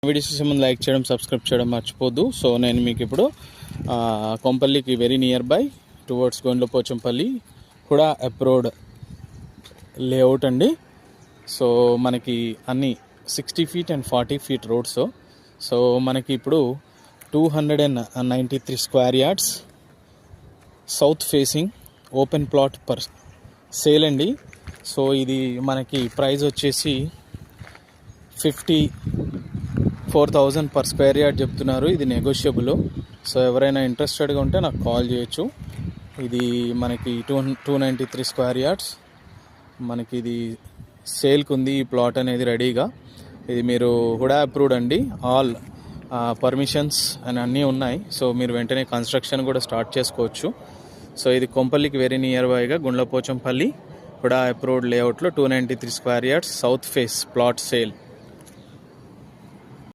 Videos చూసే ముందు like చేయడం, సబ్స్క్రైబ్ చేయడం మర్చిపోద్దు. సో నేను మీకు ఇప్పుడు కొంపల్లికి very near by towards Gondlapochampally HUDA approved layout అండి. సో మనకి అన్ని 60 feet and 40 feet roads. So మనకి ఇప్పుడు 293 square yards south facing open plot for sale అండి. సో ఇది మనకి ప్రైస్ వచ్చేసి 54,000 per square yard చెప్తున్నారు. ఇది నెగోషియబుల్. సో ఎవరైనా ఇంట్రెస్టెడ్గా ఉంటే నాకు కాల్ చేయొచ్చు. ఇది మనకి 293 square yards మనకి ఇది సేల్కి ఉంది. ఈ ప్లాట్ అనేది రెడీగా. ఇది మీరు హుడా అప్రూవ్డ్ అండి. ఆల్ పర్మిషన్స్ అని అన్నీ ఉన్నాయి. సో మీరు వెంటనే కన్స్ట్రక్షన్ కూడా స్టార్ట్ చేసుకోవచ్చు. సో ఇది కొంపల్లికి వెరీ నియర్ బైగా గుండ్లపోచంపల్లి హుడా అప్రూవ్డ్ లేఅవుట్లో 293 square yards south face plot sale.